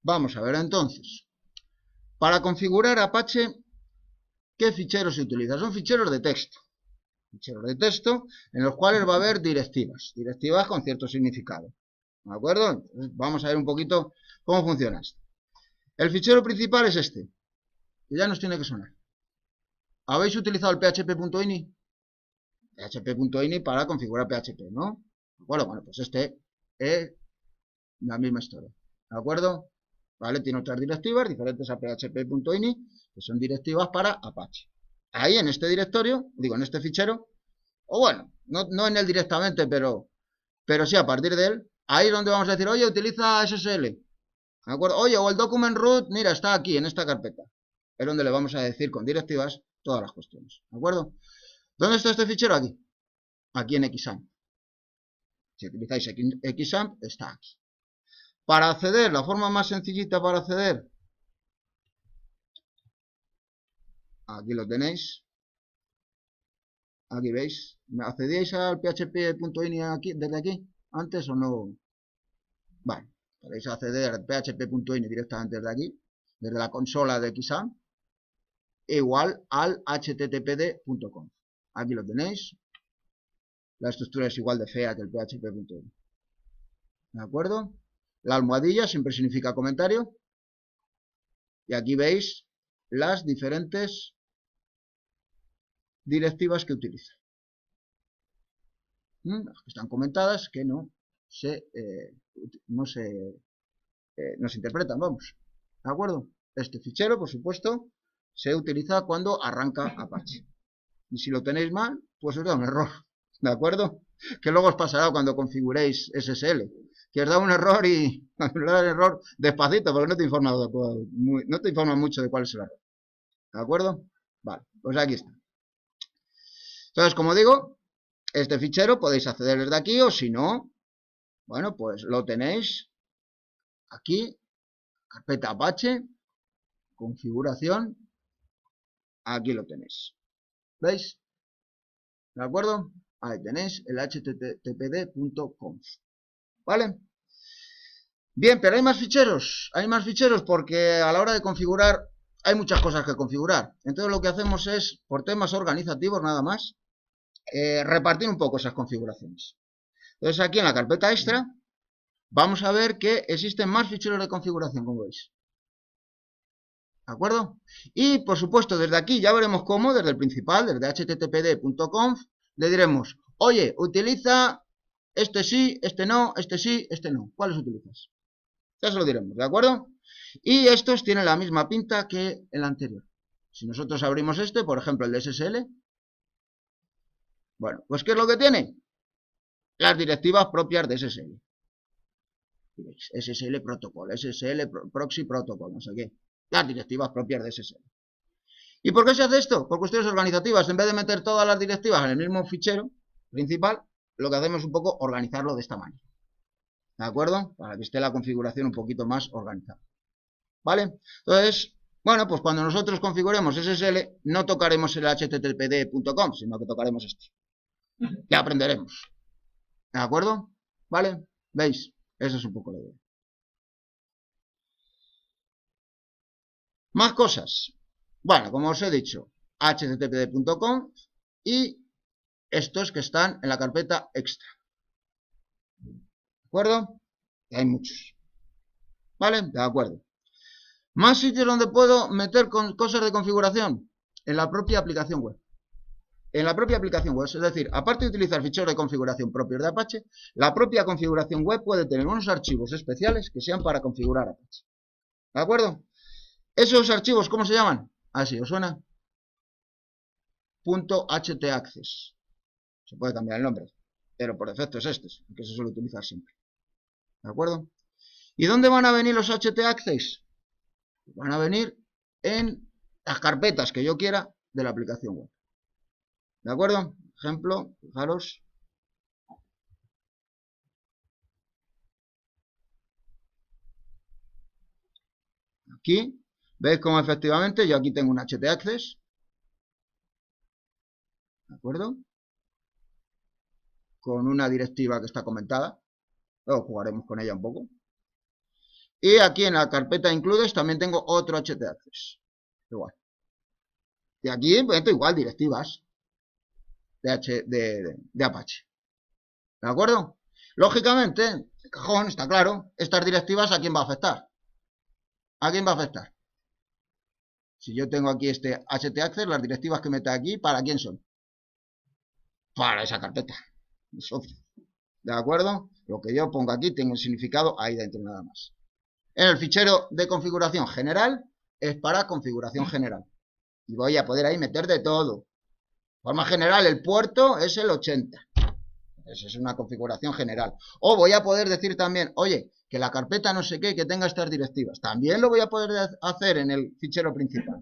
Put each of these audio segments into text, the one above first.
Vamos a ver entonces. Para configurar Apache, ¿qué ficheros se utilizan? Son ficheros de texto. Ficheros de texto en los cuales va a haber directivas. Directivas con cierto significado. ¿De acuerdo? Entonces, vamos a ver un poquito cómo funciona esto. El fichero principal es este. Que ya nos tiene que sonar. ¿Habéis utilizado el php.ini? php.ini para configurar PHP, ¿no? Bueno, pues este es la misma historia. ¿De acuerdo? ¿Vale? Tiene otras directivas diferentes a php.ini, que son directivas para Apache. Ahí en este directorio, digo, en este fichero, o bueno, no en él directamente, pero sí a partir de él, ahí es donde vamos a decir, oye, utiliza SSL. ¿De acuerdo? Oye, o el document root, mira, está aquí, en esta carpeta. Es donde le vamos a decir con directivas todas las cuestiones. ¿De acuerdo? ¿Dónde está este fichero? Aquí. Aquí en Xampp. Si utilizáis Xampp, está aquí. Para acceder, la forma más sencillita para acceder, aquí lo tenéis. Aquí veis. ¿Accedíais al php.ini desde aquí? ¿Antes o no? Vale. Podéis acceder al php.ini directamente desde aquí, desde la consola de Xampp, igual al httpd.com. Aquí lo tenéis. La estructura es igual de fea que el php.ini. ¿De acuerdo? La almohadilla siempre significa comentario. Y aquí veis las diferentes directivas que utiliza. Las que están comentadas que no se interpretan, vamos. ¿De acuerdo? Este fichero, por supuesto, se utiliza cuando arranca Apache. Y si lo tenéis mal, pues os da un error. ¿De acuerdo? Que luego os pasará cuando configuréis SSL. Que os da un error y os da el error despacito, porque no te informa mucho de cuál es el error. ¿De acuerdo? Vale, pues aquí está. Entonces, como digo, este fichero podéis acceder desde aquí o si no, bueno, pues lo tenéis aquí, carpeta Apache, configuración, aquí lo tenéis. ¿Veis? ¿De acuerdo? Ahí tenéis el httpd.conf. ¿Vale? Bien, pero hay más ficheros porque a la hora de configurar hay muchas cosas que configurar. Entonces lo que hacemos es, por temas organizativos nada más, repartir un poco esas configuraciones. Entonces aquí en la carpeta extra vamos a ver que existen más ficheros de configuración, como veis. ¿De acuerdo? Y por supuesto desde aquí ya veremos cómo, desde el principal, desde httpd.conf, le diremos, oye, utiliza este sí, este no, este sí, este no. ¿Cuáles utilizas? Ya se lo diremos, ¿de acuerdo? Y estos tienen la misma pinta que el anterior. Si nosotros abrimos este, por ejemplo el de SSL, bueno, pues ¿qué es lo que tiene? Las directivas propias de SSL. SSL protocol, SSL proxy protocol, no sé qué. Las directivas propias de SSL. ¿Y por qué se hace esto? Por cuestiones organizativas. En vez de meter todas las directivas en el mismo fichero principal, lo que hacemos es un poco organizarlo de esta manera. ¿De acuerdo? Para que esté la configuración un poquito más organizada. ¿Vale? Entonces, bueno, pues cuando nosotros configuremos SSL, no tocaremos el httpd.com, sino que tocaremos este. Ya aprenderemos. ¿De acuerdo? ¿Vale? ¿Veis? Eso es un poco la idea. Más cosas. Bueno, como os he dicho, httpd.com y estos que están en la carpeta extra. ¿De acuerdo? Y hay muchos. ¿Vale? De acuerdo. Más sitios donde puedo meter cosas de configuración en la propia aplicación web. En la propia aplicación web, es decir, aparte de utilizar ficheros de configuración propios de Apache, la propia configuración web puede tener unos archivos especiales que sean para configurar Apache. ¿De acuerdo? Esos archivos, ¿cómo se llaman? Así, ¿os suena? .htaccess. Se puede cambiar el nombre, pero por defecto es este, que se suele utilizar siempre. ¿De acuerdo? ¿Y dónde van a venir los htaccess? Van a venir en las carpetas que yo quiera de la aplicación web. ¿De acuerdo? Ejemplo, fijaros. Aquí, veis cómo efectivamente yo aquí tengo un htaccess. ¿De acuerdo? Con una directiva que está comentada. Luego jugaremos con ella un poco. Y aquí en la carpeta includes también tengo otro htaccess. Igual. Y aquí meto igual directivas de Apache. ¿De acuerdo? Lógicamente, el cajón, está claro, estas directivas ¿a quién va a afectar? ¿A quién va a afectar? Si yo tengo aquí este htaccess, las directivas que meto aquí, ¿para quién son? Para esa carpeta. ¿De acuerdo? Lo que yo pongo aquí tiene un significado ahí dentro nada más. En el fichero de configuración general es para configuración general. Y voy a poder ahí meter de todo. De forma general, el puerto es el 80. Esa es una configuración general. O voy a poder decir también, oye, que la carpeta no sé qué, que tenga estas directivas. También lo voy a poder hacer en el fichero principal.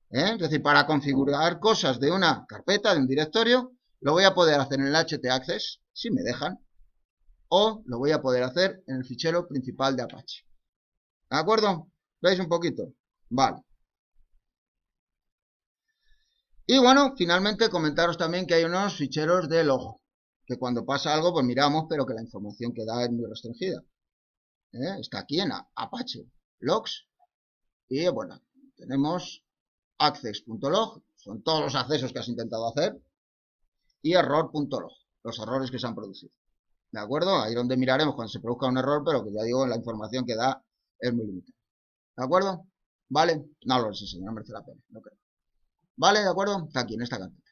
Es decir, para configurar cosas de una carpeta, de un directorio, lo voy a poder hacer en el htaccess, si me dejan. O lo voy a poder hacer en el fichero principal de Apache. ¿De acuerdo? ¿Veis un poquito? Vale. Y bueno, finalmente comentaros también que hay unos ficheros de log, que cuando pasa algo pues miramos, pero que la información que da es muy restringida. Está aquí en Apache logs y bueno, tenemos access.log, son todos los accesos que has intentado hacer, y error.log, los errores que se han producido. ¿De acuerdo? Ahí es donde miraremos cuando se produzca un error, pero que ya digo, la información que da es muy limitada. ¿De acuerdo? ¿Vale? No lo enseño, no merece la pena, no creo. ¿Vale? ¿De acuerdo? Está aquí en esta carpeta.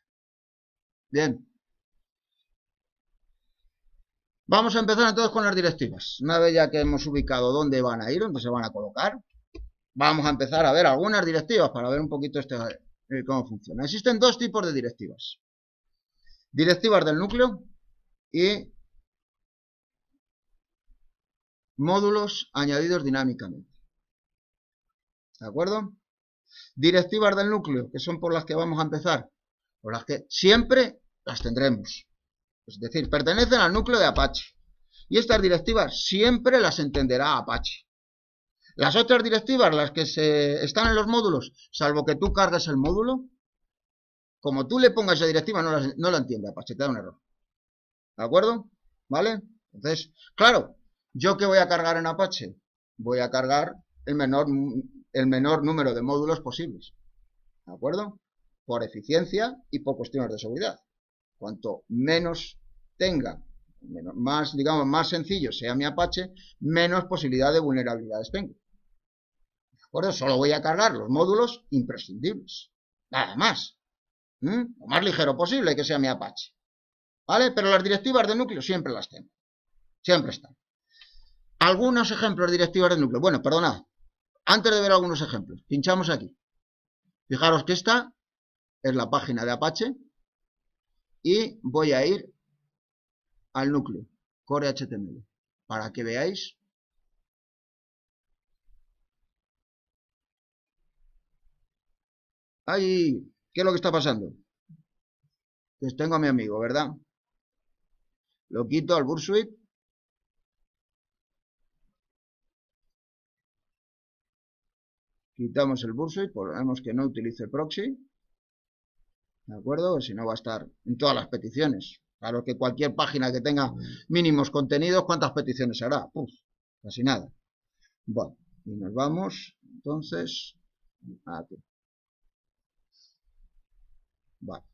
Bien. Vamos a empezar entonces con las directivas. Una vez ya que hemos ubicado dónde van a ir, dónde se van a colocar, vamos a empezar a ver algunas directivas para ver un poquito cómo funciona. Existen dos tipos de directivas. Directivas del núcleo y módulos añadidos dinámicamente. ¿De acuerdo? Directivas del núcleo, que son por las que vamos a empezar, por las que siempre las tendremos. Es decir, pertenecen al núcleo de Apache. Y estas directivas siempre las entenderá Apache. Las otras directivas, las que están en los módulos, salvo que tú cargues el módulo, como tú le pongas esa directiva, no la entiende Apache, te da un error. ¿De acuerdo? ¿Vale? Entonces, claro, ¿yo qué voy a cargar en Apache? Voy a cargar el menor número de módulos posibles. ¿De acuerdo? Por eficiencia y por cuestiones de seguridad. Cuanto menos tenga, más sencillo sea mi Apache, menos posibilidad de vulnerabilidades tengo. ¿De acuerdo? Solo voy a cargar los módulos imprescindibles. Nada más. Lo más ligero posible que sea mi Apache. ¿Vale? Pero las directivas de núcleo siempre las tengo. Siempre están. Algunos ejemplos de directivas de núcleo. Bueno, perdonad. Antes de ver algunos ejemplos, pinchamos aquí. Fijaros que esta es la página de Apache y voy a ir al núcleo, core HTML, para que veáis ahí, ¿qué es lo que está pasando? Pues tengo a mi amigo, ¿verdad? Lo quito al Bursuit. Quitamos el Bursuit, ponemos que no utilice proxy. ¿De acuerdo? Si no va a estar en todas las peticiones. Claro que cualquier página que tenga mínimos contenidos, ¿cuántas peticiones hará? Casi nada. Bueno, y nos vamos entonces aquí. Vale.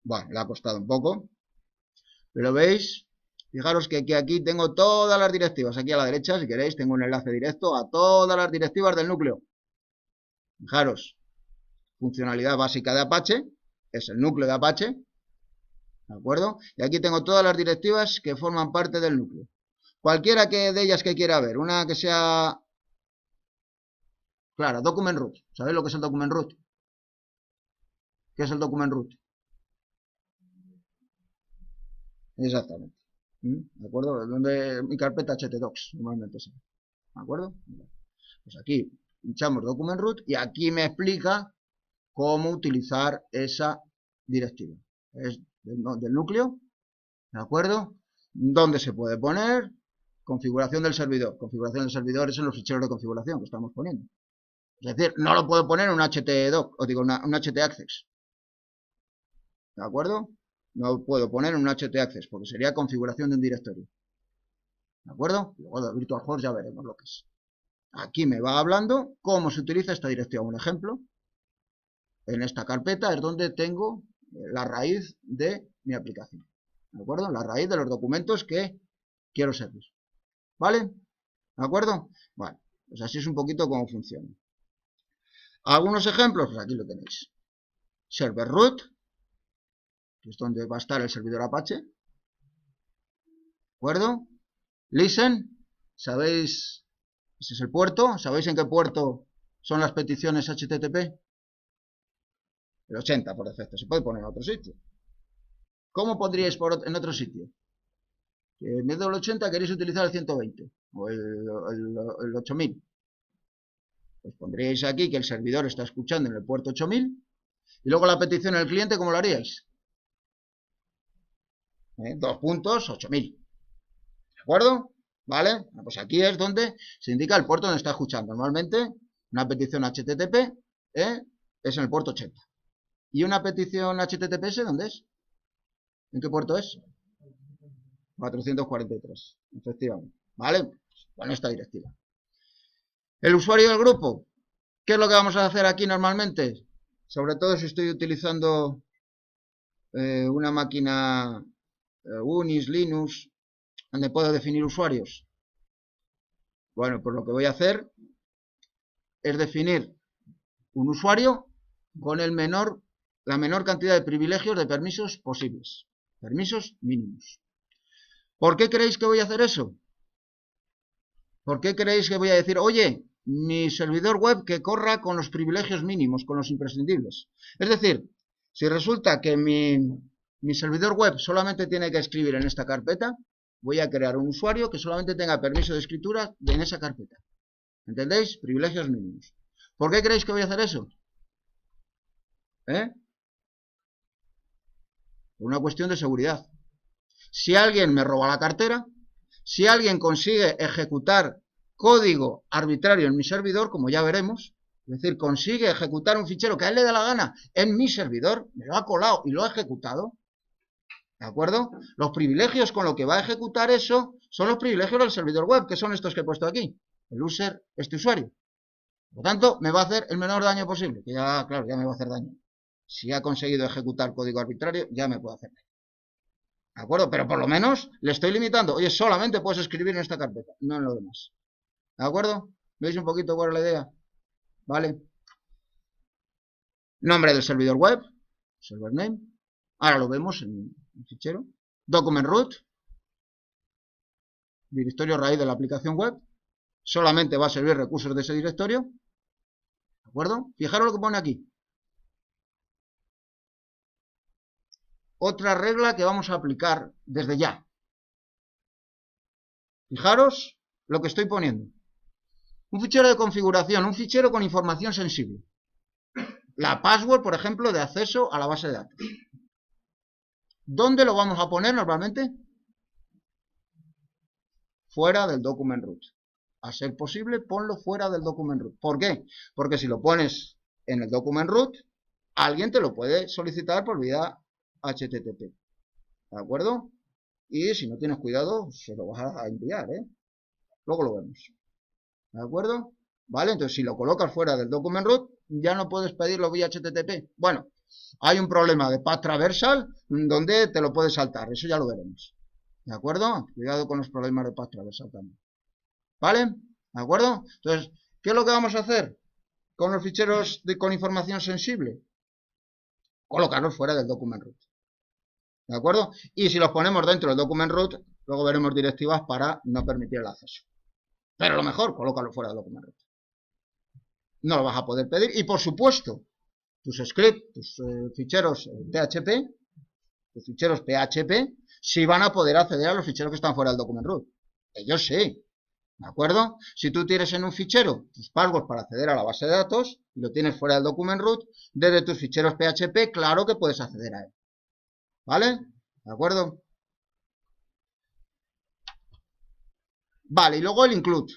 Bueno, le ha costado un poco. Pero veis, fijaros que aquí tengo todas las directivas. Aquí a la derecha, si queréis, tengo un enlace directo a todas las directivas del núcleo. Fijaros, funcionalidad básica de Apache, es el núcleo de Apache. ¿De acuerdo? Y aquí tengo todas las directivas que forman parte del núcleo. Cualquiera de ellas que quiera ver, una que sea clara, document root. ¿Sabéis lo que es el document root? ¿Qué es el document root? Exactamente. ¿De acuerdo? Donde mi carpeta htdocs normalmente sí. ¿De acuerdo? Pues aquí pinchamos document root y aquí me explica cómo utilizar esa directiva. Es del núcleo, ¿de acuerdo? ¿Dónde se puede poner? Configuración del servidor. Configuración del servidor es en los ficheros de configuración que estamos poniendo. Es decir, no lo puedo poner en un htdoc, o digo, un htaccess. ¿De acuerdo? No lo puedo poner en un htaccess, porque sería configuración de un directorio. ¿De acuerdo? Luego de VirtualHost ya veremos lo que es. Aquí me va hablando cómo se utiliza esta dirección. Un ejemplo, en esta carpeta es donde tengo la raíz de mi aplicación. ¿De acuerdo? La raíz de los documentos que quiero servir. ¿Vale? ¿De acuerdo? Bueno, pues así es un poquito cómo funciona. Algunos ejemplos, pues aquí lo tenéis. Server root, que es donde va a estar el servidor Apache. ¿De acuerdo? Listen, ¿sabéis? Ese es el puerto. ¿Sabéis en qué puerto son las peticiones HTTP? El 80 por defecto. Se puede poner en otro sitio. ¿Cómo pondríais en otro sitio? Que en vez del 80 queréis utilizar el 120 o el 8000. Pues pondríais aquí que el servidor está escuchando en el puerto 8000 y luego la petición del cliente, ¿cómo lo haríais? 2.8000. ¿De acuerdo? ¿Vale? Pues aquí es donde se indica el puerto donde está escuchando. Normalmente una petición HTTP es en el puerto 80. ¿Y una petición HTTPS dónde es? ¿En qué puerto es? 443, efectivamente. ¿Vale? Con esta directiva. El usuario del grupo. ¿Qué es lo que vamos a hacer aquí normalmente? Sobre todo si estoy utilizando una máquina Unix, Linux, donde puedo definir usuarios. Bueno, pues lo que voy a hacer es definir un usuario con la menor cantidad de privilegios de permisos posibles. Permisos mínimos. ¿Por qué creéis que voy a hacer eso? ¿Por qué creéis que voy a decir, oye, mi servidor web que corra con los privilegios mínimos, con los imprescindibles? Es decir, si resulta que mi servidor web solamente tiene que escribir en esta carpeta, voy a crear un usuario que solamente tenga permiso de escritura en esa carpeta. ¿Entendéis? Privilegios mínimos. ¿Por qué creéis que voy a hacer eso? Una cuestión de seguridad. Si alguien me roba la cartera, si alguien consigue ejecutar código arbitrario en mi servidor, como ya veremos, es decir, consigue ejecutar un fichero que a él le da la gana en mi servidor, me lo ha colado y lo ha ejecutado, ¿de acuerdo? Los privilegios con lo que va a ejecutar eso son los privilegios del servidor web, que son estos que he puesto aquí, el user, este usuario. Por lo tanto, me va a hacer el menor daño posible, que ya, claro, ya me va a hacer daño. Si ha conseguido ejecutar código arbitrario, ya me puede hacer daño. ¿De acuerdo? Pero por lo menos le estoy limitando. Oye, solamente puedes escribir en esta carpeta, no en lo demás. ¿De acuerdo? ¿Veis un poquito cuál es la idea? ¿Vale? Nombre del servidor web, server name. Ahora lo vemos en el fichero. Document root, directorio raíz de la aplicación web. Solamente va a servir recursos de ese directorio. ¿De acuerdo? Fijaros lo que pone aquí. Otra regla que vamos a aplicar desde ya. Fijaros lo que estoy poniendo. Un fichero de configuración, un fichero con información sensible. La password, por ejemplo, de acceso a la base de datos. ¿Dónde lo vamos a poner normalmente? Fuera del document root. A ser posible, ponlo fuera del document root. ¿Por qué? Porque si lo pones en el document root, alguien te lo puede solicitar por vía HTTP. ¿De acuerdo? Y si no tienes cuidado, se lo vas a enviar, ¿eh? Luego lo vemos. ¿De acuerdo? ¿Vale? Entonces, si lo colocas fuera del document root, ya no puedes pedirlo vía HTTP. Bueno, hay un problema de path traversal donde te lo puedes saltar. Eso ya lo veremos. ¿De acuerdo? Cuidado con los problemas de path traversal también. ¿Vale? ¿De acuerdo? Entonces, ¿qué es lo que vamos a hacer con los ficheros con información sensible? Colocarlos fuera del document root. ¿De acuerdo? Y si los ponemos dentro del document root, luego veremos directivas para no permitir el acceso. Pero lo mejor, colócalo fuera del document root. No lo vas a poder pedir. Y por supuesto, tus scripts, tus ficheros PHP, tus ficheros PHP, sí van a poder acceder a los ficheros que están fuera del document root. Ellos sí. ¿De acuerdo? Si tú tienes en un fichero tus passwords para acceder a la base de datos y lo tienes fuera del document root, desde tus ficheros PHP, claro que puedes acceder a él. ¿Vale? ¿De acuerdo? Vale, y luego el include.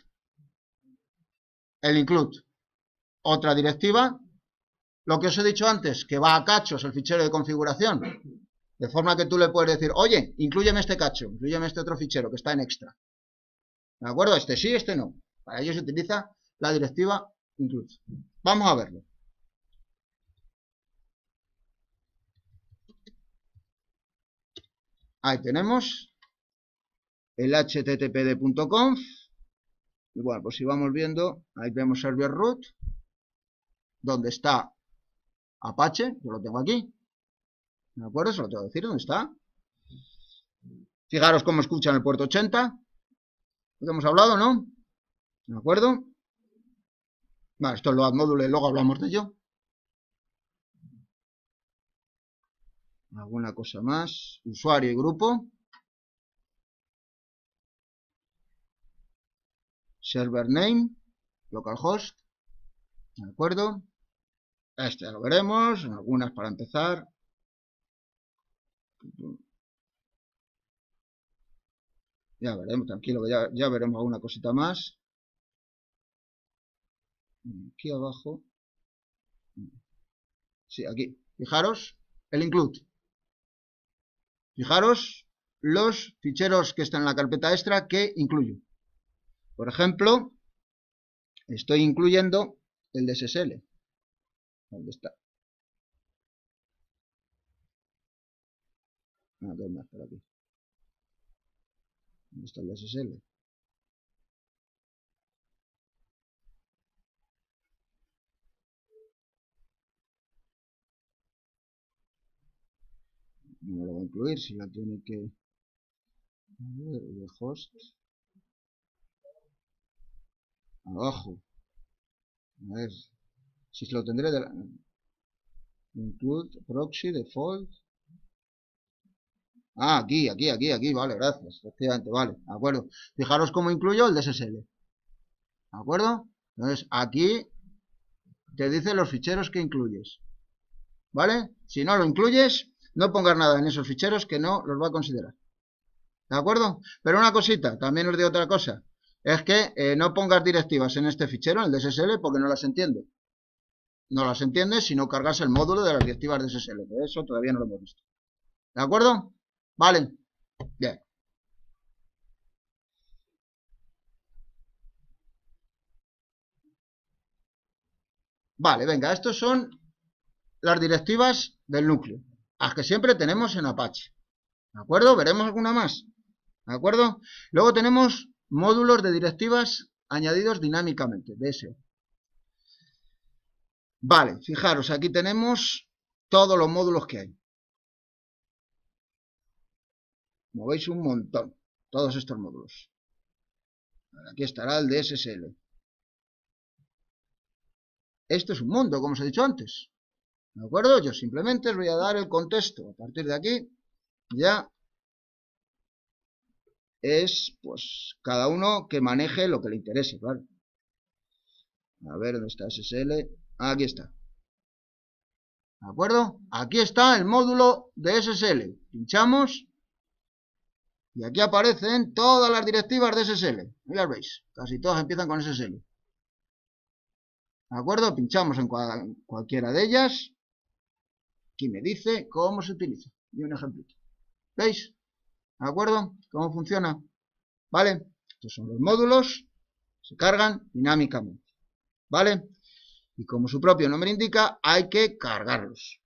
El include. otra directiva, lo que os he dicho antes, que va a cachos el fichero de configuración, de forma que tú le puedes decir, oye, inclúyeme este cacho, inclúyeme este otro fichero que está en extra. ¿De acuerdo? Este sí, este no. Para ello se utiliza la directiva include. Vamos a verlo. Ahí tenemos el httpd.conf. Y bueno, pues si vamos viendo, ahí tenemos server root, donde está Apache, yo lo tengo aquí. ¿De acuerdo? Se lo tengo que decir, ¿dónde está? Fijaros cómo escuchan el puerto 80. Lo que hemos hablado, ¿no? ¿De acuerdo? Vale, esto es load módulo, luego hablamos de ello. Alguna cosa más. Usuario y grupo. Server name. Localhost. ¿De acuerdo? Este ya lo veremos. Algunas para empezar. Ya veremos, tranquilo, ya veremos alguna cosita más. Aquí abajo. Sí, aquí. Fijaros, el include. Fijaros los ficheros que están en la carpeta extra que incluyo. Por ejemplo, estoy incluyendo el DSSL. ¿Dónde está? A ver más por aquí. ¿Dónde está el DSSL? No lo voy a incluir, si la tiene que... A ver, el host. Abajo. A ver, si se lo tendré de la... Include, proxy, default. Ah, aquí, vale, gracias. Efectivamente, vale, de acuerdo. Fijaros cómo incluyo el DSSL. ¿De acuerdo? Entonces, aquí te dice los ficheros que incluyes. ¿Vale? Si no lo incluyes, no pongas nada en esos ficheros que no los va a considerar. ¿De acuerdo? Pero una cosita, también os digo otra cosa. Es que no pongas directivas en este fichero, en el DSSL, porque no las entiende. No las entiende si no cargas el módulo de las directivas DSSL. Por eso todavía no lo hemos visto. ¿De acuerdo? Vale. Bien. Vale, venga, estos son las directivas del núcleo, las que siempre tenemos en Apache. ¿De acuerdo? Veremos alguna más. ¿De acuerdo? Luego tenemos módulos de directivas añadidos dinámicamente, DSO. Vale, fijaros, aquí tenemos todos los módulos que hay. Como veis, un montón, todos estos módulos. Aquí estará el DSSL. Esto es un mundo, como os he dicho antes. ¿De acuerdo? Yo simplemente os voy a dar el contexto. A partir de aquí, ya es, pues, cada uno que maneje lo que le interese, claro. A ver, ¿dónde está SSL? Aquí está. ¿De acuerdo? Aquí está el módulo de SSL. Pinchamos y aquí aparecen todas las directivas de SSL. Ya veis, casi todas empiezan con SSL. ¿De acuerdo? Pinchamos en cualquiera de ellas. Aquí me dice cómo se utiliza. Y un ejemplito. ¿Veis? ¿De acuerdo? ¿Cómo funciona? ¿Vale? Estos son los módulos. Se cargan dinámicamente. ¿Vale? Y como su propio nombre indica, hay que cargarlos.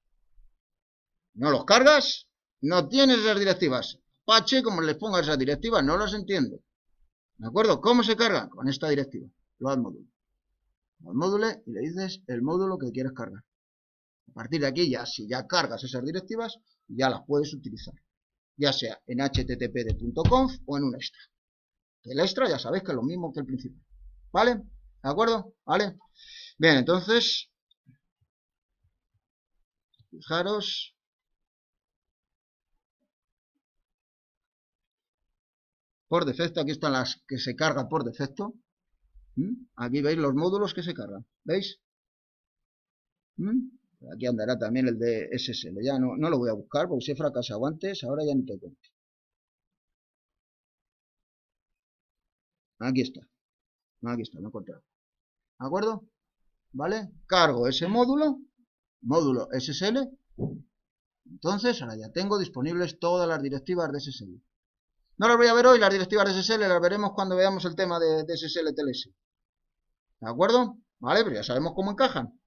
No los cargas, no tienes esas directivas. Apache, como les pongas esas directivas, no las entiendo. ¿De acuerdo? ¿Cómo se cargan? Con esta directiva. Load módulo. Load módulo y le dices el módulo que quieres cargar. A partir de aquí, ya si ya cargas esas directivas, ya las puedes utilizar. Ya sea en httpd.conf o en un extra. El extra ya sabéis que es lo mismo que el principio. ¿Vale? ¿De acuerdo? ¿Vale? Bien, entonces, fijaros. Por defecto, aquí están las que se cargan por defecto. Aquí veis los módulos que se cargan. ¿Veis? Aquí andará también el de SSL. Ya no lo voy a buscar porque si he fracasado antes, ahora ya ni te cuento. Aquí está. Aquí está, lo he encontrado. ¿De acuerdo? ¿vale? Cargo ese módulo SSL. Entonces, ahora ya tengo disponibles todas las directivas de SSL. No las voy a ver hoy, las directivas de SSL, las veremos cuando veamos el tema de SSL TLS. ¿De acuerdo? ¿Vale? Pero ya sabemos cómo encajan.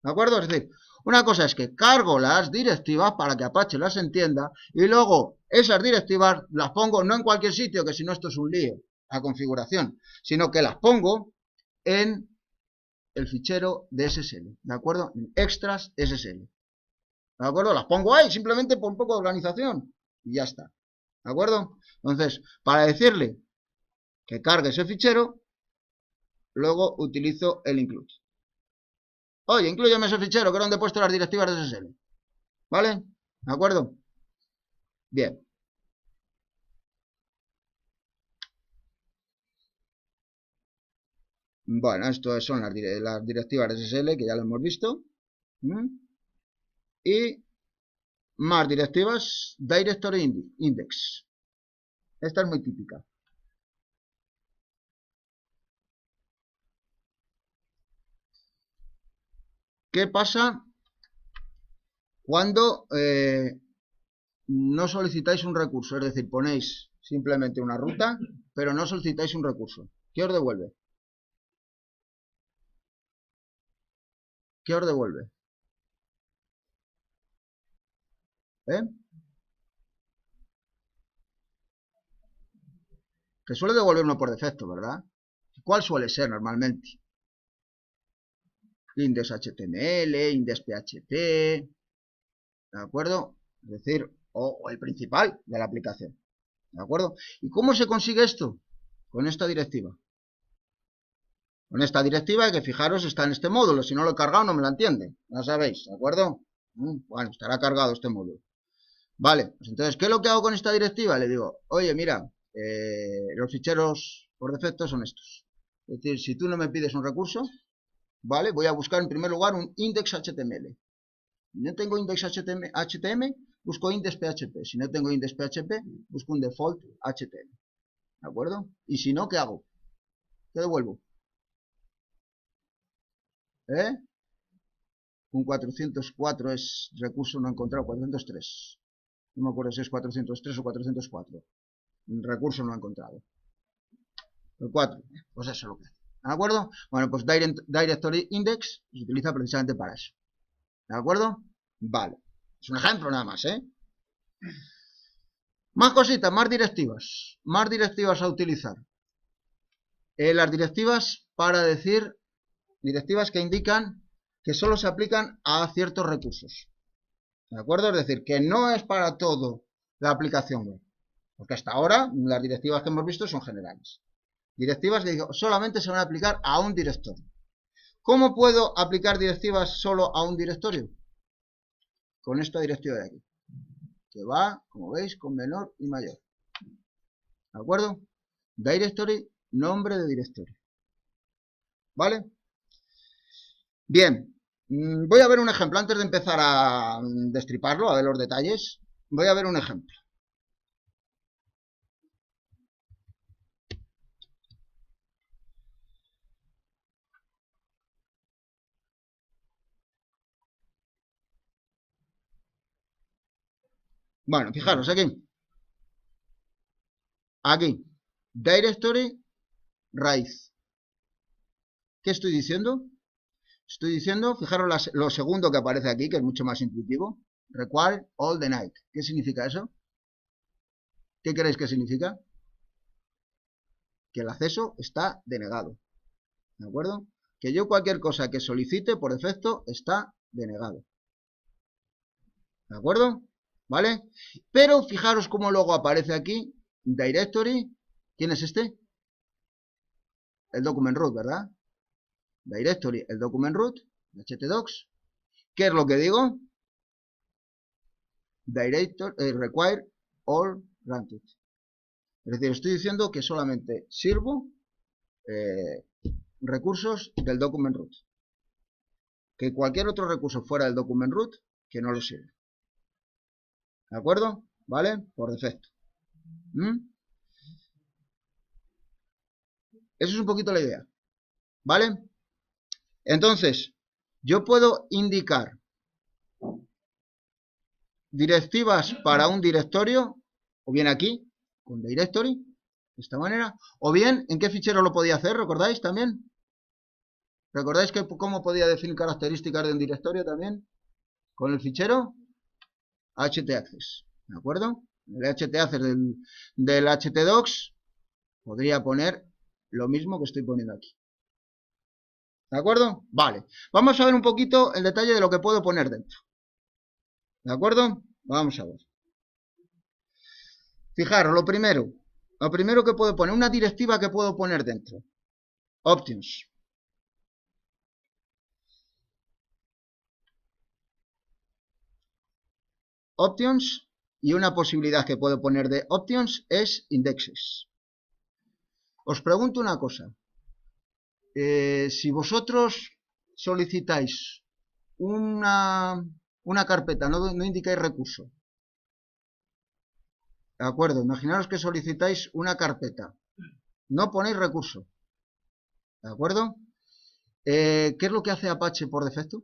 ¿De acuerdo? Es decir, una cosa es que cargo las directivas para que Apache las entienda y luego esas directivas las pongo no en cualquier sitio, que si no esto es un lío, la configuración, sino que las pongo en el fichero de SSL, ¿de acuerdo? En extras SSL. ¿De acuerdo? Las pongo ahí simplemente por un poco de organización y ya está. ¿De acuerdo? Entonces, para decirle que cargue ese fichero, luego utilizo el include. Oye, incluyeme ese fichero, que es donde he puesto las directivas de SSL. ¿Vale? ¿De acuerdo? Bien. Bueno, esto son las directivas de SSL, que ya lo hemos visto. Y más directivas, Directory Index. Esta es muy típica. ¿Qué pasa cuando no solicitáis un recurso? Es decir, ponéis simplemente una ruta, pero no solicitáis un recurso. ¿Qué os devuelve? ¿Qué os devuelve? ¿Eh? Que suele devolver uno por defecto, ¿verdad? ¿Cuál suele ser normalmente? Index HTML, index PHP, ¿de acuerdo? Es decir, o el principal de la aplicación, ¿de acuerdo? ¿Y cómo se consigue esto? Con esta directiva. Con esta directiva que fijaros está en este módulo, si no lo he cargado no me la entiende, ya sabéis, ¿de acuerdo? Bueno, estará cargado este módulo. Vale, pues entonces, ¿qué es lo que hago con esta directiva? Le digo, oye, mira, los ficheros por defecto son estos. Es decir, si tú no me pides un recurso, ¿vale? Voy a buscar en primer lugar un index HTML. Si no tengo index HTML, busco index PHP. Si no tengo index PHP, busco un default HTML. ¿De acuerdo? Y si no, ¿qué hago? ¿Qué devuelvo? Un 404 es recurso no encontrado, 403. No me acuerdo si es 403 o 404. Un recurso no encontrado. El 4. Pues eso es lo que hace. ¿De acuerdo? Bueno, pues Directory Index se utiliza precisamente para eso. ¿De acuerdo? Vale. Es un ejemplo nada más, ¿eh? Más cositas, más directivas. Más directivas a utilizar. Las directivas para decir, directivas que indican que solo se aplican a ciertos recursos. ¿De acuerdo? Es decir, que no es para todo la aplicación web. Porque hasta ahora las directivas que hemos visto son generales. Directivas que solamente se van a aplicar a un directorio. ¿Cómo puedo aplicar directivas solo a un directorio? Con esta directiva de aquí. Que va, como veis, con menor y mayor. ¿De acuerdo? Directory, nombre de directorio. ¿Vale? Bien. Voy a ver un ejemplo. Antes de empezar a destriparlo, a ver los detalles, voy a ver un ejemplo. Bueno, fijaros aquí. Aquí. Directory raíz. ¿Qué estoy diciendo? Estoy diciendo, fijaros lo segundo que aparece aquí, que es mucho más intuitivo. Require all the night. ¿Qué significa eso? ¿Qué creéis que significa? Que el acceso está denegado. ¿De acuerdo? Que yo cualquier cosa que solicite por defecto está denegado. ¿De acuerdo? ¿Vale? Pero fijaros cómo luego aparece aquí directory. ¿Quién es este? El document root, ¿verdad? Directory, el document root, htdocs. ¿Qué es lo que digo? Require all granted. Es decir, estoy diciendo que solamente sirvo recursos del document root. Que cualquier otro recurso fuera del document root, que no lo sirve. ¿De acuerdo? ¿Vale? Por defecto. Eso es un poquito la idea. ¿Vale? Entonces, yo puedo indicar directivas para un directorio, o bien aquí, con directory, de esta manera, o bien, ¿en qué fichero lo podía hacer? ¿Recordáis también? ¿Recordáis que cómo podía definir características de un directorio también? Con el fichero htaccess, ¿de acuerdo? El htaccess del htdocs podría poner lo mismo que estoy poniendo aquí. ¿De acuerdo? Vale. Vamos a ver un poquito el detalle de lo que puedo poner dentro. ¿De acuerdo? Vamos a ver. Fijaros, lo primero que puedo poner, una directiva que puedo poner dentro. Options. Options, y una posibilidad que puedo poner de options es indexes. Os pregunto una cosa. Si vosotros solicitáis una carpeta, no indicáis recurso. ¿De acuerdo? Imaginaros que solicitáis una carpeta. No ponéis recurso. ¿De acuerdo? ¿Qué es lo que hace Apache por defecto?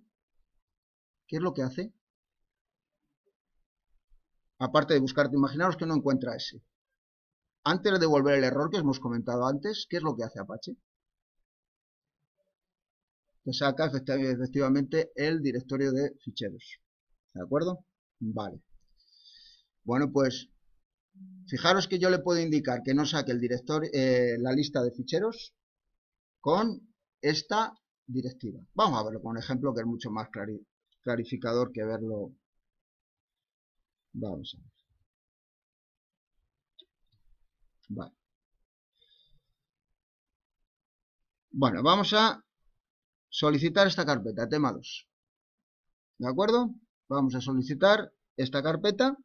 ¿Qué es lo que hace? Aparte de buscarte, imaginaros que no encuentra ese. Antes de devolver el error que hemos comentado antes, ¿qué es lo que hace Apache? Te saca efectivamente el directorio de ficheros. ¿De acuerdo? Vale. Bueno, pues fijaros que yo le puedo indicar que no saque el directorio, la lista de ficheros con esta directiva. Vamos a verlo con un ejemplo que es mucho más clarificador que verlo. Vamos a ver. Vale. Bueno, vamos a solicitar esta carpeta, tema 2. ¿De acuerdo? Vamos a solicitar esta carpeta.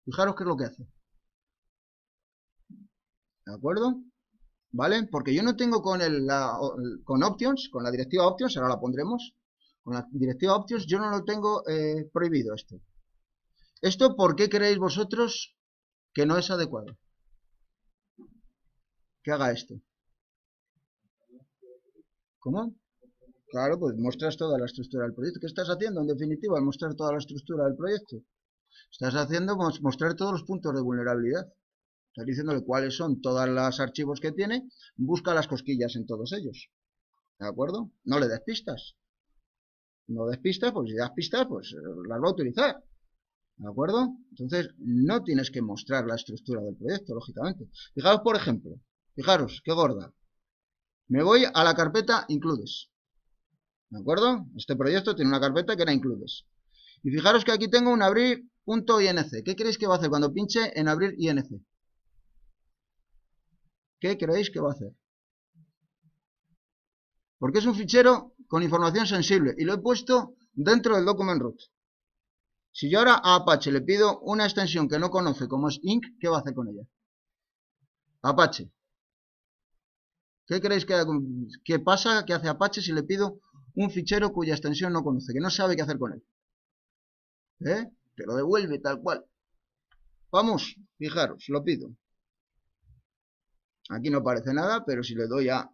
Fijaros qué es lo que hace. ¿De acuerdo? ¿Vale? Porque yo no tengo con options, con la directiva options, ahora la pondremos. Con la directiva options yo no lo tengo prohibido esto. ¿Esto por qué creéis vosotros que no es adecuado? Que haga esto. ¿Cómo? Claro, pues muestras toda la estructura del proyecto. ¿Qué estás haciendo en definitiva? Mostrar toda la estructura del proyecto. Estás haciendo mostrar todos los puntos de vulnerabilidad. Estás diciéndole cuáles son todos los archivos que tiene, busca las cosquillas en todos ellos. ¿De acuerdo? No le des pistas. No des pistas, pues si das pistas, pues las va a utilizar. ¿De acuerdo? Entonces, no tienes que mostrar la estructura del proyecto, lógicamente. Fijaros, por ejemplo, fijaros, qué gorda. Me voy a la carpeta includes. ¿De acuerdo? Este proyecto tiene una carpeta que era includes. Y fijaros que aquí tengo un abrir.inc. ¿Qué creéis que va a hacer cuando pinche en abrir inc? ¿Qué creéis que va a hacer? Porque es un fichero con información sensible y lo he puesto dentro del document root. Si yo ahora a Apache le pido una extensión que no conoce como es inc, ¿qué va a hacer con ella? Apache. ¿Qué creéis que pasa, que hace Apache si le pido un fichero cuya extensión no conoce, que no sabe qué hacer con él? Te lo devuelve tal cual. Vamos, fijaros, lo pido. Aquí no aparece nada, pero si le doy a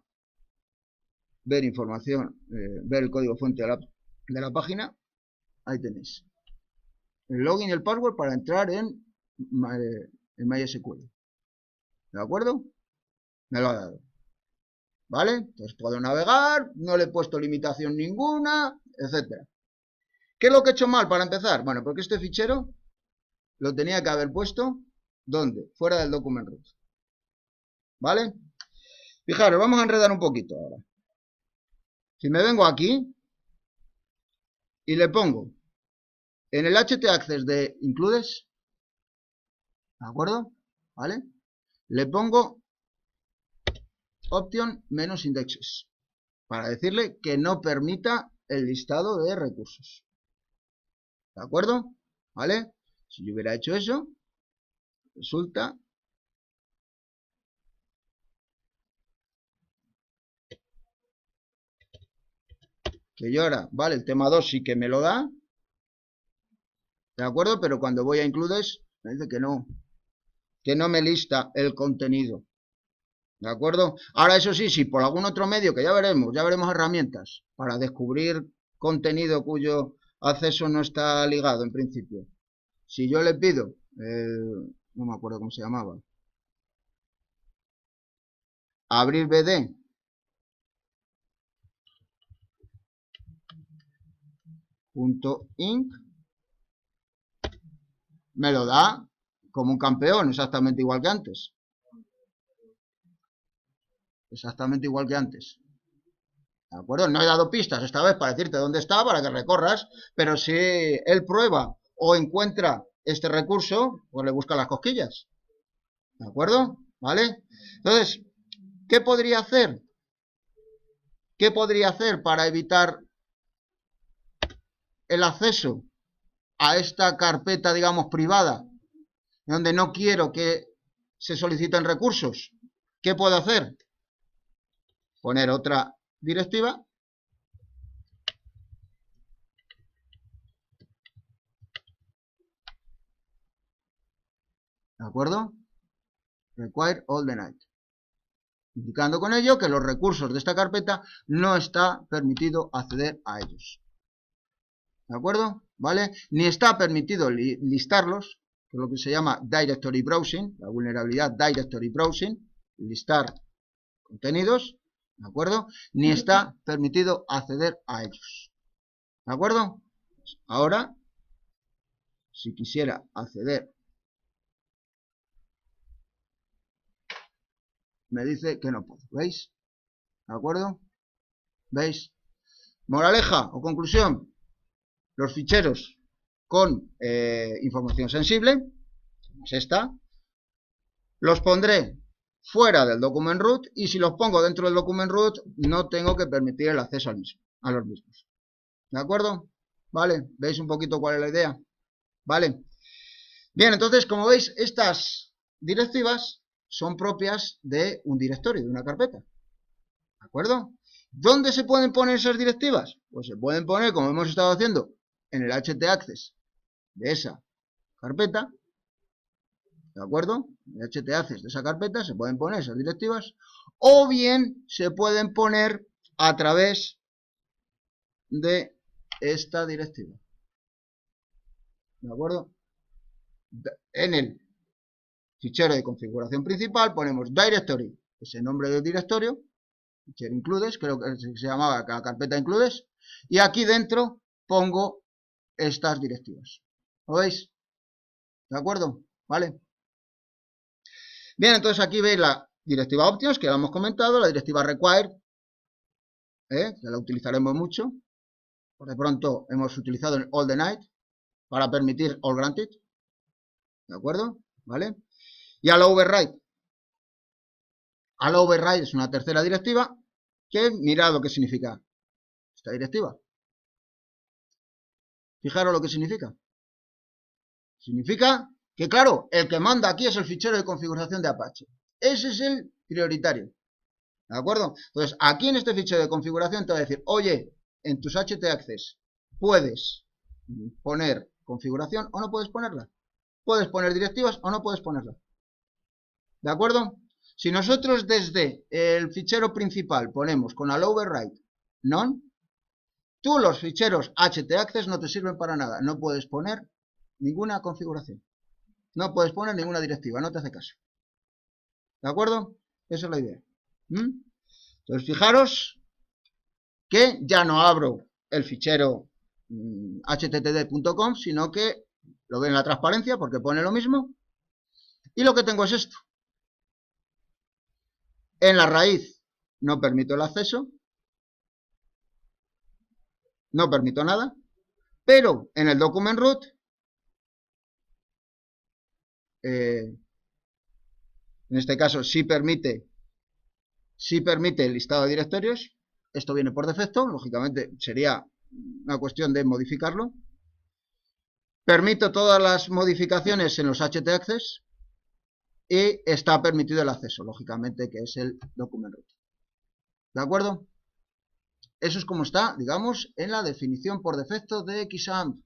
ver información, ver el código fuente de la página, ahí tenéis. El login y el password para entrar en MySQL. ¿De acuerdo? Me lo ha dado. ¿Vale? Entonces puedo navegar, no le he puesto limitación ninguna, etcétera. ¿Qué es lo que he hecho mal para empezar? Bueno, porque este fichero lo tenía que haber puesto, ¿dónde? Fuera del document root. ¿Vale? Fijaros, vamos a enredar un poquito ahora. Si me vengo aquí y le pongo en el htaccess de includes, ¿de acuerdo? ¿Vale? Le pongo option menos indexes para decirle que no permita el listado de recursos. ¿De acuerdo? ¿Vale? Si yo hubiera hecho eso, resulta que yo ahora, ¿vale? El tema 2 sí que me lo da, ¿de acuerdo? Pero cuando voy a includes Me dice que no me lista el contenido. ¿De acuerdo? Ahora, eso sí, si por algún otro medio, que ya veremos herramientas para descubrir contenido cuyo acceso no está ligado en principio. Si yo le pido, no me acuerdo cómo se llamaba, abrir BD, .inc, me lo da como un campeón, exactamente igual que antes. Exactamente igual que antes. ¿De acuerdo? No he dado pistas esta vez para decirte dónde está, para que recorras, pero si él prueba o encuentra este recurso, pues le busca las cosquillas. ¿De acuerdo? ¿Vale? Entonces, ¿qué podría hacer? ¿Qué podría hacer para evitar el acceso a esta carpeta, digamos, privada, donde no quiero que se soliciten recursos? ¿Qué puedo hacer? Poner otra directiva. ¿De acuerdo? Require all the night. Indicando con ello que los recursos de esta carpeta no está permitido acceder a ellos. ¿De acuerdo? ¿Vale? Ni está permitido listarlos, que es lo que se llama Directory Browsing, la vulnerabilidad Directory Browsing, listar contenidos, ¿de acuerdo? Ni está permitido acceder a ellos. ¿De acuerdo? Ahora, si quisiera acceder, me dice que no puedo. ¿Veis? ¿De acuerdo? ¿Veis? Moraleja o conclusión. Los ficheros con información sensible, como es esta, los pondré fuera del document root y si los pongo dentro del document root no tengo que permitir el acceso a los mismos. ¿De acuerdo? ¿Vale? ¿Veis un poquito cuál es la idea? ¿Vale? Bien, entonces, como veis, estas directivas son propias de un directorio, de una carpeta. ¿De acuerdo? ¿Dónde se pueden poner esas directivas? Pues se pueden poner, como hemos estado haciendo, en el htaccess de esa carpeta. ¿De acuerdo? En el htaccess de esa carpeta se pueden poner esas directivas. O bien se pueden poner a través de esta directiva. ¿De acuerdo? En el fichero de configuración principal ponemos directory, ese nombre del directorio, fichero includes, creo que se llamaba la carpeta includes, y aquí dentro pongo estas directivas. ¿Lo veis? ¿De acuerdo? ¿Vale? Bien, entonces aquí veis la directiva options, que ya hemos comentado, la directiva required, que la utilizaremos mucho. Por de pronto hemos utilizado el all the night para permitir all granted. ¿De acuerdo? ¿Vale? Y al override. Al override es una tercera directiva que, mirad lo que significa esta directiva. Fijaros lo que significa. Significa que, claro, el que manda aquí es el fichero de configuración de Apache. Ese es el prioritario. ¿De acuerdo? Entonces, aquí en este fichero de configuración te va a decir, oye, en tus htaccess puedes poner configuración o no puedes ponerla. Puedes poner directivas o no puedes ponerla. ¿De acuerdo? Si nosotros desde el fichero principal ponemos con al override none, tú los ficheros htaccess no te sirven para nada. No puedes poner ninguna configuración. No puedes poner ninguna directiva, no te hace caso. ¿De acuerdo? Esa es la idea. Entonces, fijaros que ya no abro el fichero http.com, sino que lo ven en la transparencia porque pone lo mismo. Y lo que tengo es esto. En la raíz no permito el acceso. No permito nada. Pero en el document root en este caso sí permite el listado de directorios. Esto viene por defecto, lógicamente sería una cuestión de modificarlo. Permito todas las modificaciones en los htaccess y está permitido el acceso, lógicamente, que es el document root. ¿De acuerdo? Eso es como está, digamos, en la definición por defecto de XAMPP.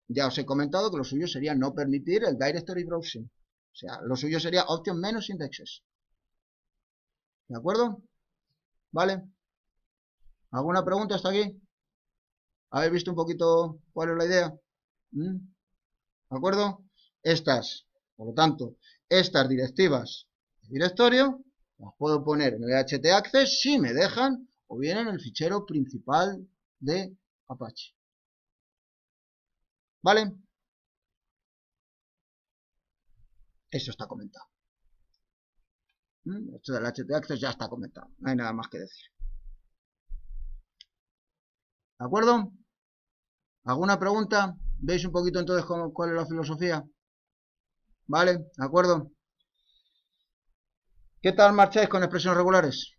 ya os he comentado que lo suyo sería no permitir el directory browsing. O sea, lo suyo sería option menos indexes. ¿De acuerdo? ¿Vale? ¿Alguna pregunta hasta aquí? ¿Habéis visto un poquito cuál es la idea? ¿De acuerdo? Por lo tanto, estas directivas de directorio las puedo poner en el htaccess si me dejan, o bien en el fichero principal de Apache. ¿Vale? Eso está comentado. Esto del htaccess ya está comentado. No hay nada más que decir. ¿De acuerdo? ¿Alguna pregunta? ¿Veis un poquito entonces cuál es la filosofía? ¿Vale? ¿De acuerdo? ¿Qué tal marcháis con expresiones regulares?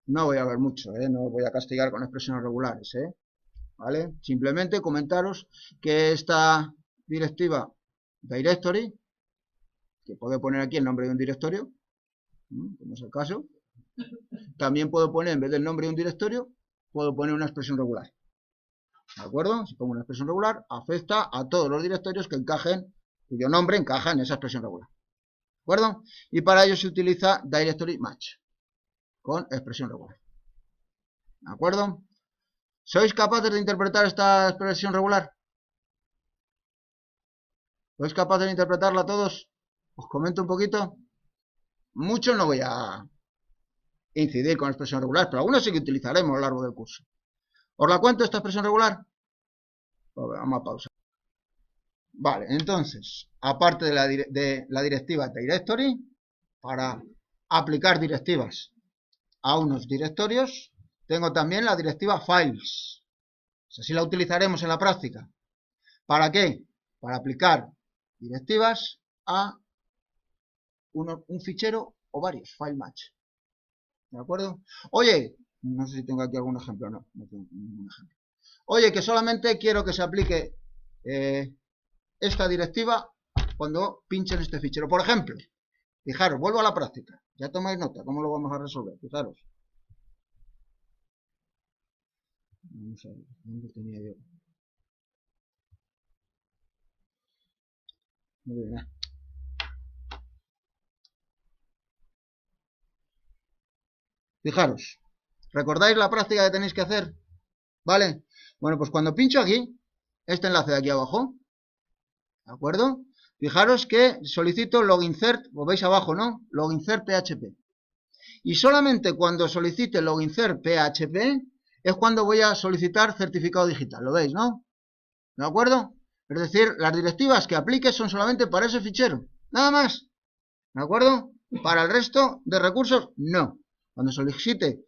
No voy a ver mucho, no voy a castigar con expresiones regulares, ¿vale? Simplemente comentaros que esta directiva directory, que puedo poner aquí el nombre de un directorio, como es el caso, también puedo poner, en vez del nombre de un directorio, puedo poner una expresión regular. ¿De acuerdo? Si pongo una expresión regular, afecta a todos los directorios que encajen, cuyo nombre encaja en esa expresión regular. ¿De acuerdo? Y para ello se utiliza directory match con expresión regular. ¿De acuerdo? ¿Sois capaces de interpretar esta expresión regular? ¿Sois capaces de interpretarla todos? Os comento un poquito. Mucho no voy a incidir con expresión regular, pero algunos sí que utilizaremos a lo largo del curso. ¿Os la cuento esta expresión regular? Pues vamos a pausar. Vale, entonces, aparte de la directiva directory, para aplicar directivas a unos directorios, tengo también la directiva files. Así la utilizaremos en la práctica. ¿Para qué? Para aplicar directivas a un fichero o varios, file match. ¿De acuerdo? Oye, no sé si tengo aquí algún ejemplo, no tengo ningún ejemplo. Oye, que solamente quiero que se aplique esta directiva cuando pinchen este fichero. Por ejemplo, fijaros, vuelvo a la práctica. Ya tomáis nota, ¿cómo lo vamos a resolver? Fijaros. Vamos a ver, ¿dónde tenía yo? Muy bien, Fijaros, ¿recordáis la práctica que tenéis que hacer? ¿Vale? Bueno, pues cuando pincho aquí, este enlace de aquí abajo, ¿de acuerdo? Fijaros que solicito loginsert, lo veis abajo, ¿no? Loginsert PHP. Y solamente cuando solicite loginsert PHP es cuando voy a solicitar certificado digital, ¿lo veis, no? ¿De acuerdo? Es decir, las directivas que aplique son solamente para ese fichero, nada más. ¿De acuerdo? Para el resto de recursos, no. Cuando solicite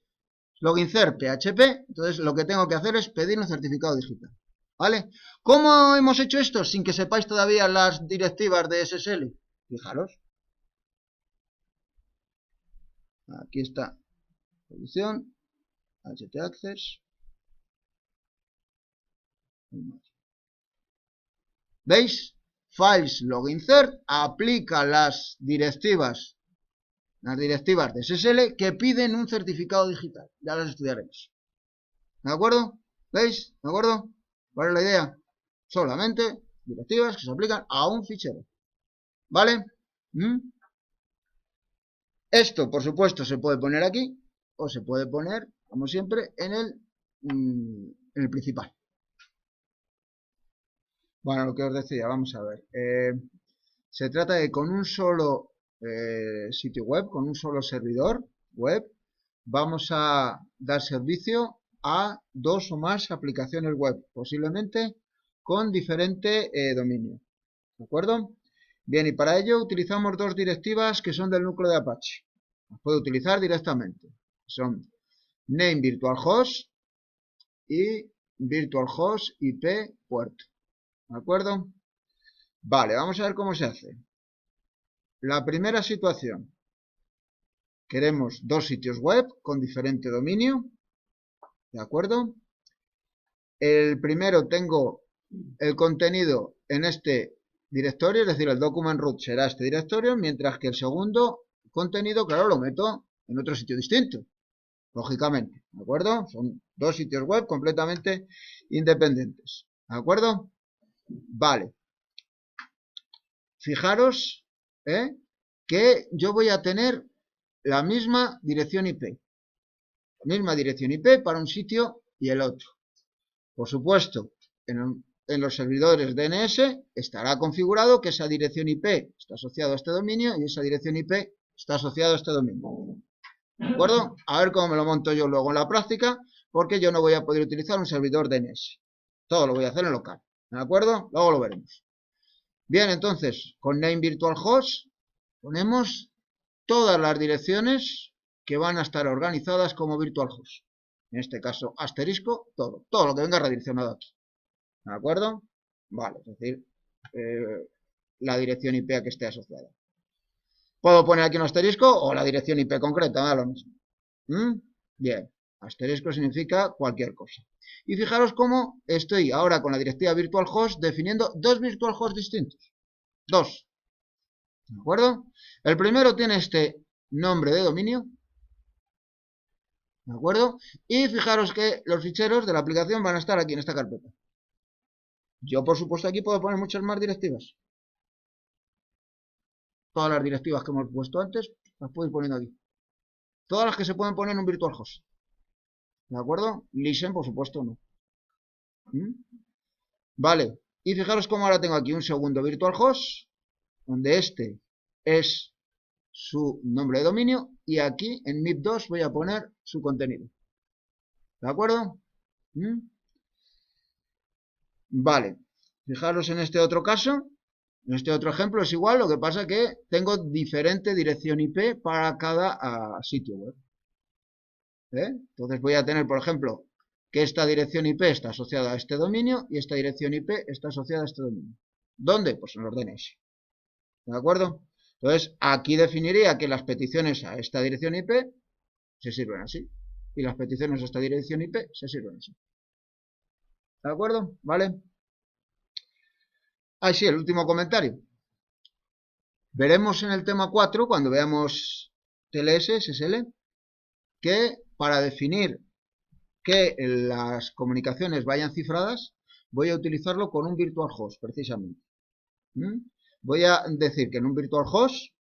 loginsert PHP, entonces lo que tengo que hacer es pedir un certificado digital. ¿Vale? ¿Cómo hemos hecho esto sin que sepáis todavía las directivas de SSL? Fijaros. Aquí está. Solución. htaccess. ¿Veis? Files loginsert aplica las directivas de SSL que piden un certificado digital. Ya las estudiaremos. ¿De acuerdo? ¿Veis? ¿De acuerdo? ¿Cuál es la idea? Solamente directivas que se aplican a un fichero. ¿Vale? Esto, por supuesto, se puede poner aquí o se puede poner, como siempre, en el principal. Bueno, lo que os decía, vamos a ver. Se trata de con un solo sitio web, con un solo servidor web, vamos a dar servicio a 2 o más aplicaciones web, posiblemente con diferente dominio. ¿De acuerdo? Bien, y para ello utilizamos 2 directivas que son del núcleo de Apache. Las puedo utilizar directamente. Son name virtualhost y virtualhost IP puerto. ¿De acuerdo? Vale, vamos a ver cómo se hace. La primera situación. Queremos 2 sitios web con diferente dominio. ¿De acuerdo? El primero tengo el contenido en este directorio, es decir, el document root será este directorio, mientras que el segundo contenido, claro, lo meto en otro sitio distinto. lógicamente, ¿de acuerdo? Son dos sitios web completamente independientes, ¿de acuerdo? Vale. Fijaros que yo voy a tener la misma dirección IP. La misma dirección IP para un sitio y el otro. Por supuesto, en los servidores DNS estará configurado que esa dirección IP está asociada a este dominio y esa dirección IP está asociada a este dominio. ¿De acuerdo? A ver cómo me lo monto yo luego en la práctica, porque yo no voy a poder utilizar un servidor DNS. Todo lo voy a hacer en local. ¿De acuerdo? Luego lo veremos. Bien, entonces, con name virtual host ponemos todas las direcciones que van a estar organizadas como virtual host. En este caso, asterisco, todo lo que venga redireccionado aquí. ¿De acuerdo? Vale, es decir, la dirección IP a que esté asociada. Puedo poner aquí un asterisco o la dirección IP concreta, da lo mismo. Bien, asterisco significa cualquier cosa. Y fijaros cómo estoy ahora con la directiva virtual host definiendo dos virtual hosts distintos. Dos. ¿De acuerdo? El primero tiene este nombre de dominio. ¿De acuerdo? Y fijaros que los ficheros de la aplicación van a estar aquí en esta carpeta. Yo, por supuesto, aquí puedo poner muchas más directivas. Todas las directivas que hemos puesto antes, las puedo ir poniendo aquí. Todas las que se pueden poner en un virtual host. ¿De acuerdo? Listen, por supuesto, no. Vale. Y fijaros cómo ahora tengo aquí un segundo virtual host, donde este es su nombre de dominio, y aquí en MIP2 voy a poner su contenido. ¿De acuerdo? Vale. Fijaros en este otro caso. En este otro ejemplo es igual, lo que pasa que tengo diferente dirección IP para cada sitio web. Entonces voy a tener, por ejemplo, que esta dirección IP está asociada a este dominio y esta dirección IP está asociada a este dominio. ¿Dónde? Pues en los DNS. ¿De acuerdo? Entonces aquí definiría que las peticiones a esta dirección IP se sirven así y las peticiones a esta dirección IP se sirven así. ¿De acuerdo? ¿Vale? Ah, sí, el último comentario. Veremos en el tema 4, cuando veamos TLS, SSL, que para definir que las comunicaciones vayan cifradas, voy a utilizarlo con un virtual host, precisamente. Voy a decir que en un virtual host,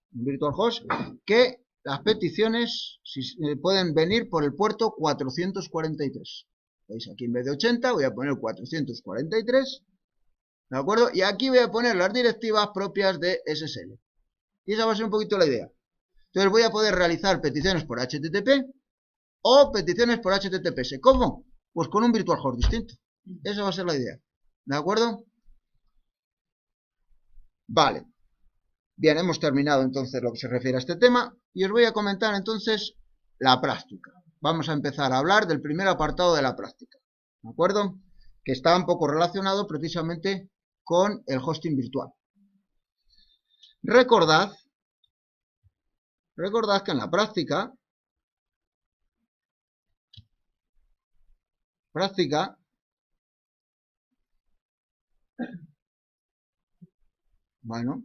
que las peticiones pueden venir por el puerto 443. ¿Veis? Aquí en vez de 80 voy a poner 443. ¿De acuerdo? Y aquí voy a poner las directivas propias de SSL. Y esa va a ser un poquito la idea. Entonces voy a poder realizar peticiones por HTTP o peticiones por HTTPS. ¿Cómo? Pues con un virtual host distinto. Esa va a ser la idea. ¿De acuerdo? Vale. Bien, hemos terminado entonces lo que se refiere a este tema. Y os voy a comentar entonces la práctica. Vamos a empezar a hablar del primer apartado de la práctica. ¿De acuerdo? Que está un poco relacionado precisamente con el hosting virtual. Recordad que en la práctica, bueno,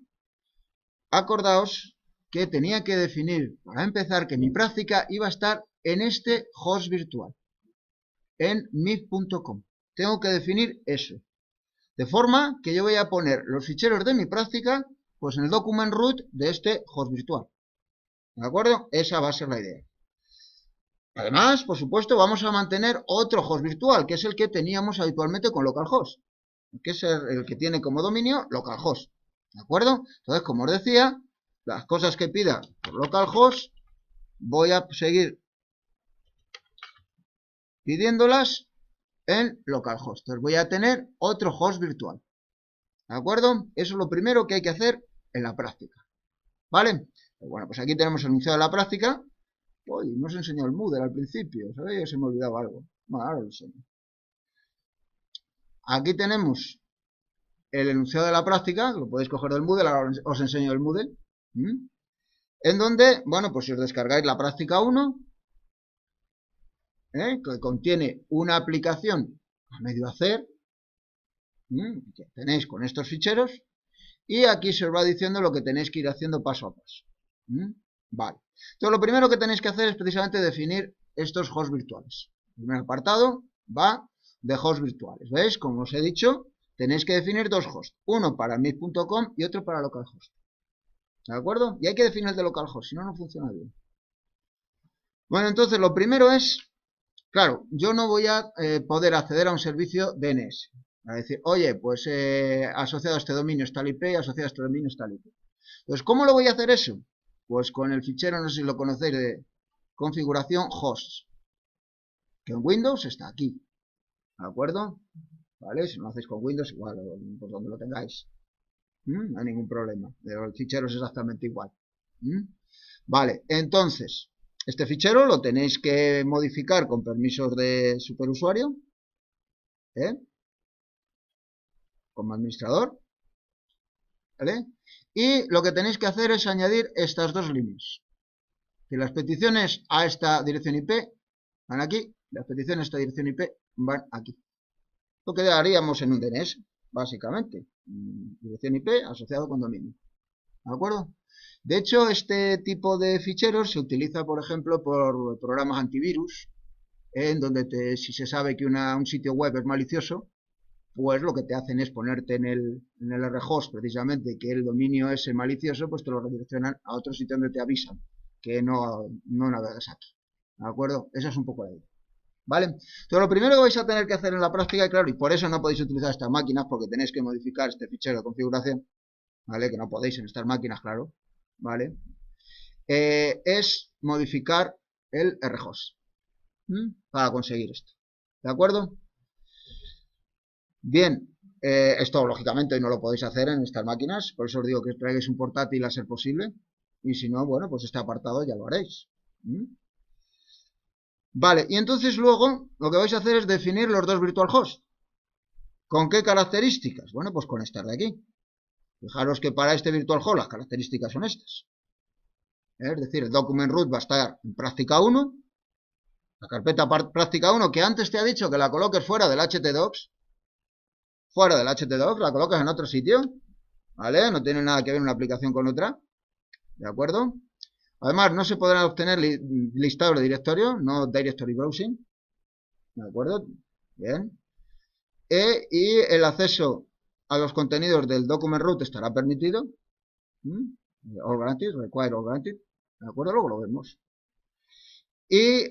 acordaos que tenía que definir, para empezar, que mi práctica iba a estar en este host virtual, en mif.com. Tengo que definir eso. De forma que yo voy a poner los ficheros de mi práctica, pues en el document root de este host virtual. ¿De acuerdo? Esa va a ser la idea. Además, por supuesto, vamos a mantener otro host virtual, que es el que teníamos habitualmente con localhost, que es el que tiene como dominio localhost. ¿De acuerdo? Entonces, como os decía, las cosas que pida por localhost, voy a seguir pidiéndolas en localhost. Entonces, voy a tener otro host virtual. ¿De acuerdo? Eso es lo primero que hay que hacer en la práctica. ¿Vale? Bueno, pues aquí tenemos el enunciado de la práctica. Uy, no os enseñó el Moodle al principio, ¿sabéis? Se me olvidaba algo. Bueno, ahora lo enseño. Aquí tenemos el enunciado de la práctica, lo podéis coger del Moodle, ahora os enseño el Moodle. En donde, bueno, pues si os descargáis la práctica 1, que contiene una aplicación a medio hacer, que tenéis con estos ficheros, y aquí se os va diciendo lo que tenéis que ir haciendo paso a paso. Vale. Entonces, lo primero que tenéis que hacer es precisamente definir estos hosts virtuales. El primer apartado va de hosts virtuales. ¿Veis? Como os he dicho, tenéis que definir dos hosts. Uno para meet.com y otro para localhost. ¿De acuerdo? Y hay que definir el de localhost, si no, no funciona bien. Bueno, entonces lo primero es, claro, yo no voy a poder acceder a un servicio DNS. A decir, oye, pues asociado a este dominio está el IP y asociado a este dominio está el IP. Entonces, ¿cómo lo voy a hacer eso? Pues con el fichero, no sé si lo conocéis, de configuración hosts, que en Windows está aquí. ¿De acuerdo? ¿Vale? Si no lo hacéis con Windows, igual, por donde lo tengáis. No hay ningún problema. El fichero es exactamente igual. Vale, entonces, este fichero lo tenéis que modificar con permisos de superusuario. Como administrador. ¿Vale? Y lo que tenéis que hacer es añadir estas dos líneas. Que las peticiones a esta dirección IP van aquí, las peticiones a esta dirección IP van aquí. Lo que haríamos en un DNS, básicamente. Dirección IP asociado con dominio. ¿De acuerdo? De hecho, este tipo de ficheros se utiliza, por ejemplo, por programas antivirus, en donde si se sabe que un sitio web es malicioso, pues lo que te hacen es ponerte en el rhost precisamente que el dominio es malicioso, pues te lo redireccionan a otro sitio donde te avisan que no navegas aquí. ¿De acuerdo? Esa es un poco la idea. ¿Vale? Entonces lo primero que vais a tener que hacer en la práctica, claro, y por eso no podéis utilizar estas máquinas, porque tenéis que modificar este fichero de configuración, ¿vale? Que no podéis en estas máquinas, claro, ¿vale? Es modificar el rhost para conseguir esto. ¿De acuerdo? Bien, esto lógicamente hoy no lo podéis hacer en estas máquinas, por eso os digo que traigáis un portátil a ser posible, y si no, bueno, pues este apartado ya lo haréis. Vale, y entonces luego lo que vais a hacer es definir los dos virtual hosts. ¿Con qué características? Bueno, pues con estas de aquí. Fijaros que para este virtual host las características son estas. Es decir, el document root va a estar en práctica 1, la carpeta práctica 1 que antes te ha dicho que la coloques fuera del htdocs, la colocas en otro sitio, ¿vale? No tiene nada que ver una aplicación con otra, ¿de acuerdo? Además, no se podrán obtener listados de directorio, no directory browsing, ¿de acuerdo? Bien. Y el acceso a los contenidos del document root estará permitido. All granted, require all granted, ¿de acuerdo? Luego lo vemos. Y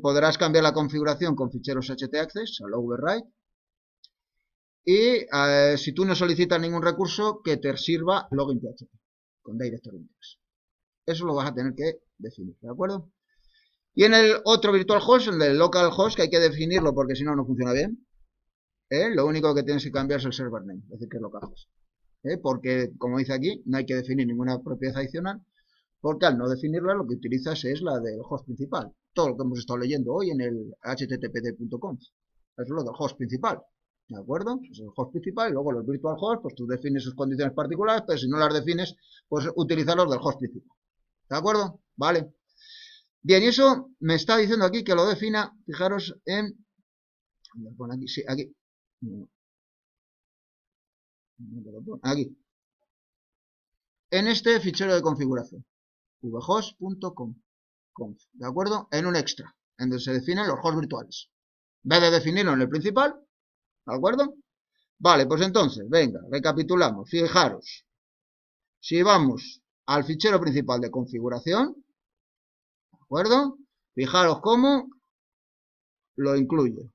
podrás cambiar la configuración con ficheros htaccess, al override. Y si tú no solicitas ningún recurso, que te sirva login PHP con directory index. Eso lo vas a tener que definir, ¿de acuerdo? Y en el otro virtual host, el del local host, que hay que definirlo porque si no, no funciona bien. Lo único que tienes que cambiar es el server name, es decir, que es localhost. Porque, como dice aquí, no hay que definir ninguna propiedad adicional, porque al no definirla, lo que utilizas es la del host principal. Todo lo que hemos estado leyendo hoy en el httpd.conf. Eso es lo del host principal. ¿De acuerdo? Es el host principal y luego los virtual hosts, pues tú defines sus condiciones particulares, pero si no las defines, pues utiliza los del host principal. ¿De acuerdo? Vale. Bien, y eso me está diciendo aquí que lo defina, fijaros en... Aquí, sí, aquí. Aquí. En este fichero de configuración. vhost.conf. ¿De acuerdo? En un extra, en donde se definen los hosts virtuales. En vez de definirlo en el principal, ¿de acuerdo? Vale, pues entonces, venga, recapitulamos. Fijaros, si vamos al fichero principal de configuración, ¿de acuerdo? Fijaros cómo lo incluye.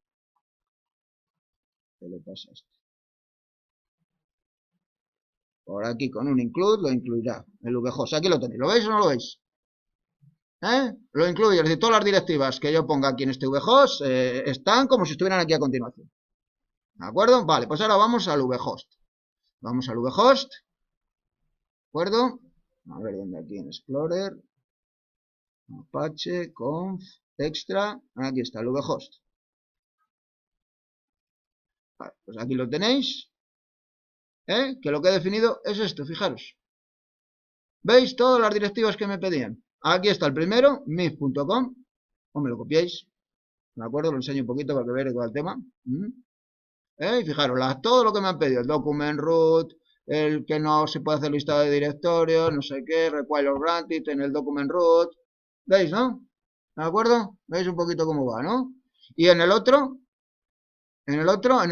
¿Qué le pasa a esto? Por aquí con un include lo incluirá el vhost. Aquí lo tenéis. ¿Lo veis o no lo veis? Lo incluye. Es decir, todas las directivas que yo ponga aquí en este vhost están como si estuvieran aquí a continuación. ¿De acuerdo? Vale, pues ahora vamos al vhost. Vamos al vhost. ¿De acuerdo? A ver dónde aquí en Explorer. Apache, conf, extra. Aquí está el vhost. Vale, pues aquí lo tenéis. Que lo que he definido es esto, fijaros. ¿Veis todas las directivas que me pedían? Aquí está el primero, mif.com. O me lo copiáis. ¿De acuerdo? Lo enseño un poquito para que veáis todo el tema. Y fijaros, todo lo que me han pedido. El document root, el que no se puede hacer listado de directorios, no sé qué, require or granted en el document root. ¿Veis, no? ¿De acuerdo? ¿Veis un poquito cómo va, no? Y en el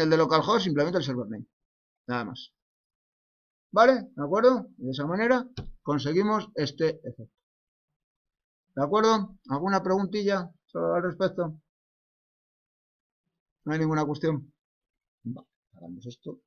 de localhost, simplemente el server name. Nada más. ¿Vale? ¿De acuerdo? De esa manera conseguimos este efecto. ¿De acuerdo? ¿Alguna preguntilla al respecto? No hay ninguna cuestión. Vale, hagamos esto.